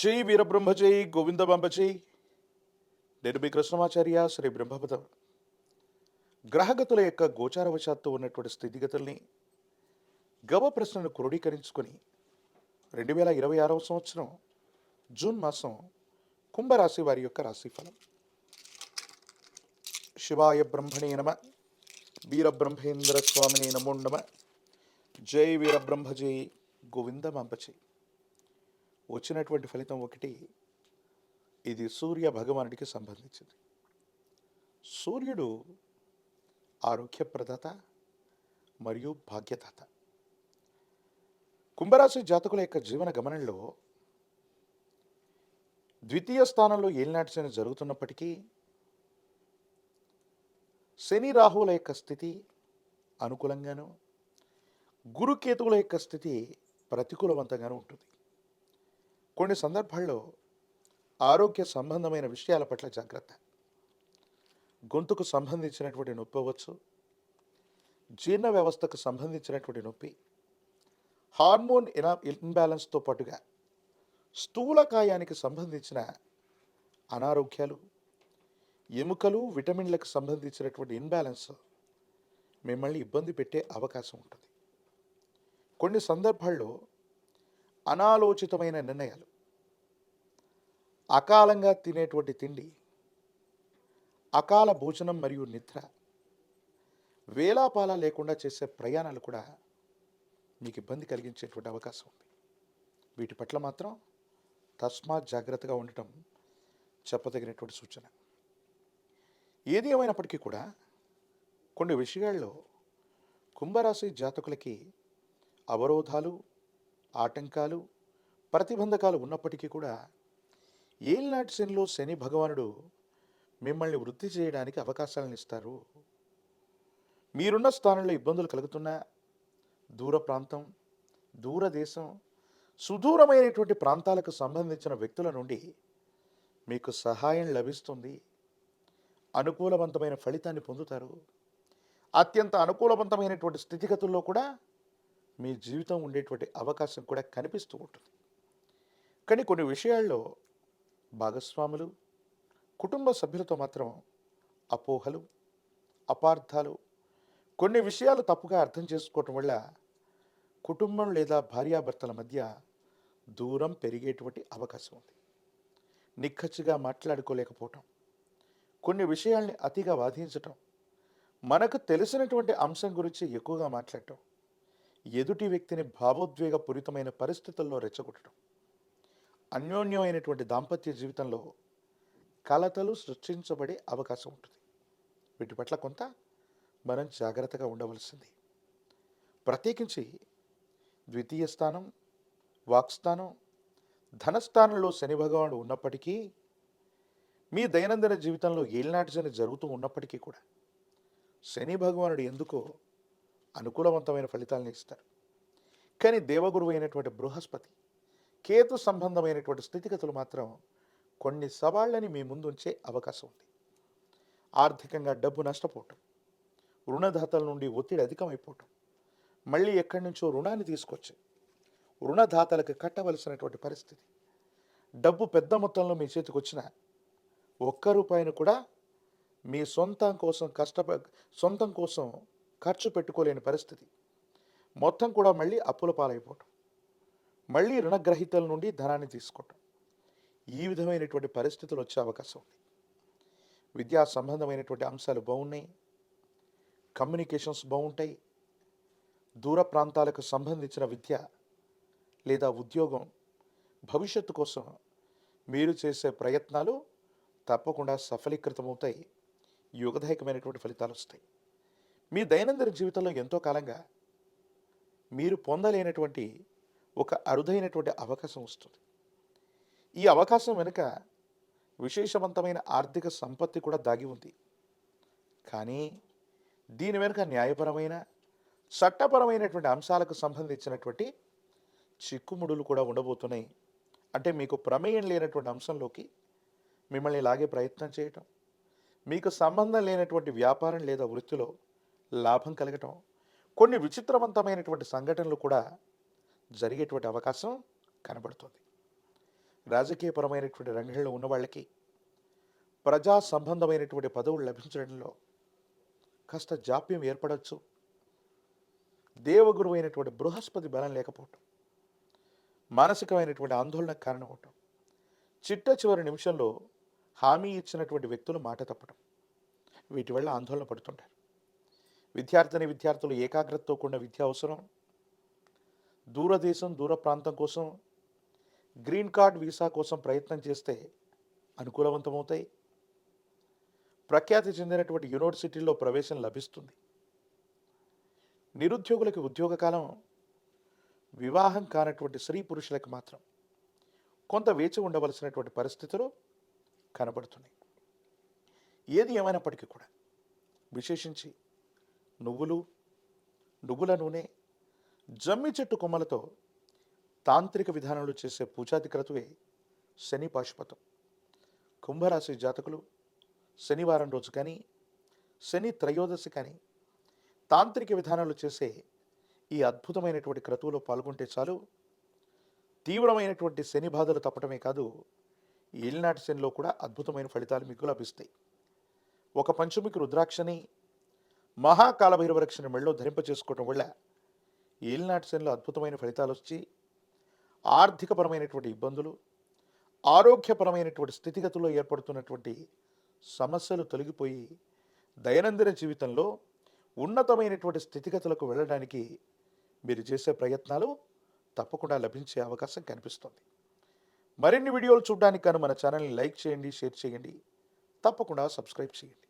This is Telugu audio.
జై వీరబ్రహ్మ జై గోవిందబాంబ జై. నేను మీ కృష్ణమాచార్య శ్రీ బ్రహ్మపదం. గ్రహగతుల యొక్క గోచారవశాత్తు ఉన్నటువంటి స్థితిగతుల్ని గవ ప్రశ్నను క్రోడీకరించుకొని 2026 సంవత్సరం జూన్ మాసం కుంభరాశి వారి యొక్క రాశిఫలం. శివాయ బ్రహ్మణే నమ. వీరబ్రహ్మేంద్ర స్వామిని నమో నమ. జై వీరబ్రహ్మ జై గోవిందమాంబ జై. వచ్చినటువంటి ఫలితం ఒకటి. ఇది సూర్య భగవానుడికి సంబంధించింది. సూర్యుడు ఆరోగ్యప్రదాత మరియు భాగ్యదాత. కుంభరాశి జాతకుల యొక్క జీవన గమనంలో ద్వితీయ స్థానంలో ఏలినాటి శని జరుగుతున్నప్పటికీ శని రాహువుల యొక్క స్థితి అనుకూలంగాను, గురుకేతువుల యొక్క స్థితి ప్రతికూలవంతంగాను ఉంటుంది. కొన్ని సందర్భాల్లో ఆరోగ్య సంబంధమైన విషయాల పట్ల జాగ్రత్త. గొంతుకు సంబంధించినటువంటి నొప్పి అవ్వచ్చు, జీర్ణ వ్యవస్థకు సంబంధించినటువంటి నొప్పి, హార్మోన్ ఇన్బ్యాలెన్స్తో పాటుగా స్థూలకాయానికి సంబంధించిన అనారోగ్యాలు, ఎముకలు విటమిన్లకు సంబంధించినటువంటి ఇన్బ్యాలెన్స్ మిమ్మల్ని ఇబ్బంది పెట్టే అవకాశం ఉంటుంది. కొన్ని సందర్భాల్లో అనాలోచితమైన నిర్ణయాలు, అకాలంగా తినేటువంటి తిండి, అకాల భోజనం మరియు నిద్ర, వేలాపాల లేకుండా చేసే ప్రయాణాలు కూడా మీకు ఇబ్బంది కలిగించేటువంటి అవకాశం ఉంది. వీటి పట్ల మాత్రం తస్మాత్ జాగ్రత్తగా ఉండటం చెప్పదగినటువంటి సూచన. ఏది ఏమైనప్పటికీ కూడా కొన్ని విషయాల్లో కుంభరాశి జాతకులకి అవరోధాలు, ఆటంకాలు, ప్రతిబంధకాలు ఉన్నప్పటికీ కూడా ఏలినాటి శనిలో శని భగవానుడు మిమ్మల్ని వృద్ధి చేయడానికి అవకాశాలను ఇస్తారు. మీరున్న స్థానంలో ఇబ్బందులు కలుగుతున్నా దూర ప్రాంతం, దూరదేశం, సుదూరమైనటువంటి ప్రాంతాలకు సంబంధించిన వ్యక్తుల నుండి మీకు సహాయం లభిస్తుంది. అనుకూలవంతమైన ఫలితాన్ని పొందుతారు. అత్యంత అనుకూలవంతమైనటువంటి స్థితిగతుల్లో కూడా మీ జీవితం ఉండేటువంటి అవకాశం కూడా కనిపిస్తూ ఉంటుంది. కానీ కొన్ని విషయాల్లో భాగస్వాములు, కుటుంబ సభ్యులతో మాత్రం అపోహలు, అపార్థాలు, కొన్ని విషయాలు తప్పుగా అర్థం చేసుకోవటం వల్ల కుటుంబం లేదా భార్యాభర్తల మధ్య దూరం పెరిగేటువంటి అవకాశం ఉంది. నిక్కచ్చిగా మాట్లాడుకోలేకపోవటం, కొన్ని విషయాల్ని అతిగా వాదించటం, మనకు తెలిసినటువంటి అంశం గురించి ఎక్కువగా మాట్లాడటం, ఎదుటి వ్యక్తిని భావోద్వేగపూరితమైన పరిస్థితుల్లో రెచ్చగొట్టడం, అన్యోన్యమైనటువంటి దాంపత్య జీవితంలో కలతలు సృష్టించబడే అవకాశం ఉంటుంది. వీటి పట్ల కొంత మనం జాగ్రత్తగా ఉండవలసింది. ప్రత్యేకించి ద్వితీయ స్థానం, వాక్స్థానం, ధనస్థానంలో శని భగవానుడు ఉన్నప్పటికీ, మీ దైనందిన జీవితంలో ఏలినాటి శని జరుగుతూ ఉన్నప్పటికీ కూడా శని భగవానుడు ఎందుకో అనుకూలవంతమైన ఫలితాలను ఇస్తారు. కానీ దేవగురువు అయినటువంటి బృహస్పతి, కేతు సంబంధమైనటువంటి స్థితిగతులు మాత్రం కొన్ని సవాళ్ళని మీ ముందు ఉంచే అవకాశం ఉంది. ఆర్థికంగా డబ్బు నష్టపోవటం, రుణదాతల నుండి ఒత్తిడి అధికమైపోవటం, మళ్ళీ ఎక్కడి నుంచో రుణాన్ని తీసుకొచ్చి రుణదాతలకు కట్టవలసినటువంటి పరిస్థితి, డబ్బు పెద్ద మొత్తంలో మీ చేతికి వచ్చిన ఒక్క రూపాయిని కూడా మీ సొంతం కోసం ఖర్చు పెట్టుకోలేని పరిస్థితి, మొత్తం కూడా మళ్ళీ అప్పుల పాలైపోవటం, మళ్ళీ రుణగ్రహీతల నుండి ధనాన్ని తీసుకోవటం, ఈ విధమైనటువంటి పరిస్థితులు వచ్చే అవకాశం ఉంది. విద్యా సంబంధమైనటువంటి అంశాలు బాగున్నాయి, కమ్యూనికేషన్స్ బాగుంటాయి, దూర ప్రాంతాలకు సంబంధించిన విద్య లేదా ఉద్యోగం, భవిష్యత్తు కోసం మీరు చేసే ప్రయత్నాలు తప్పకుండా సఫలీకృతమవుతాయి. యోగదాయకమైనటువంటి ఫలితాలు వస్తాయి. మీ దైనందిన జీవితంలో ఎంతో కాలంగా మీరు పొందలేనటువంటి ఒక అరుదైనటువంటి అవకాశం వస్తుంది. ఈ అవకాశం వెనుక విశేషవంతమైన ఆర్థిక సంపత్తి కూడా దాగి ఉంది. కానీ దీని వెనుక న్యాయపరమైన, చట్టపరమైనటువంటి అంశాలకు సంబంధించినటువంటి చిక్కుముడులు కూడా ఉండబోతున్నాయి. అంటే మీకు ప్రమేయం లేనటువంటి అంశంలోకి మిమ్మల్ని లాగే ప్రయత్నం చేయటం, మీకు సంబంధం లేనటువంటి వ్యాపారం లేదా వృత్తిలో లాభం కలగటం, కొన్ని విచిత్రవంతమైనటువంటి సంఘటనలు కూడా జరిగేటువంటి అవకాశం కనబడుతుంది. రాజకీయపరమైనటువంటి రంగంలో ఉన్న వాళ్ళకి ప్రజా సంబంధమైనటువంటి పదవులు లభించడంలో కాస్త జాప్యం ఏర్పడవచ్చు. దేవగురు అయినటువంటి బృహస్పతి బలం లేకపోవటం మానసికమైనటువంటి ఆందోళనకు కారణమవటం, చిట్ట చివరి నిమిషంలో హామీ ఇచ్చినటువంటి వ్యక్తులు మాట తప్పటం, వీటి వల్ల ఆందోళన పడుతుంటారు. విద్యార్థులు ఏకాగ్రతతో కూడిన విద్య అవసరం. దూరదేశం దూర ప్రాంతం కోసం గ్రీన్ కార్డ్ వీసా కోసం ప్రయత్నం చేస్తే అనుకూలవంతమవుతాయి. ప్రఖ్యాతి చెందినటువంటి యూనివర్సిటీల్లో ప్రవేశం లభిస్తుంది. నిరుద్యోగులకి ఉద్యోగ కాలం, వివాహం కానటువంటి స్త్రీ పురుషులకు మాత్రం కొంత వేచి ఉండవలసినటువంటి పరిస్థితులు కనబడుతున్నాయి. ఏది ఏమైనప్పటికీ కూడా విశేషించి నువ్వుల నూనె, జమ్మి చెట్టు కొమ్మలతో తాంత్రిక విధానంలో చేసే పూజాది క్రతువే శని పాశుపతం. కుంభరాశి జాతకులు శనివారం రోజు కానీ, శని త్రయోదశి కానీ తాంత్రిక విధానాలు చేసే ఈ అద్భుతమైనటువంటి క్రతువులో పాల్గొంటే చాలు, తీవ్రమైనటువంటి శని బాధలు తప్పటమే కాదు, ఏలినాటి శనిలో కూడా అద్భుతమైన ఫలితాలు మీకు లభిస్తాయి. ఒక పంచమికి రుద్రాక్షని, మహాకాలభైరవ రక్షణ మెళ్ళలో ధరింపచేసుకోవటం వల్ల ఏలినాటి శనిలో అద్భుతమైన ఫలితాలు వచ్చి ఆర్థికపరమైనటువంటి ఇబ్బందులు, ఆరోగ్యపరమైనటువంటి స్థితిగతుల్లో ఏర్పడుతున్నటువంటి సమస్యలు తొలగిపోయి దైనందిన జీవితంలో ఉన్నతమైనటువంటి స్థితిగతులకు వెళ్ళడానికి మీరు చేసే ప్రయత్నాలు తప్పకుండా లభించే అవకాశం కనిపిస్తుంది. మరిన్ని వీడియోలు చూడడానికి కానీ మన ఛానల్ని లైక్ చేయండి, షేర్ చేయండి, తప్పకుండా సబ్స్క్రైబ్ చేయండి.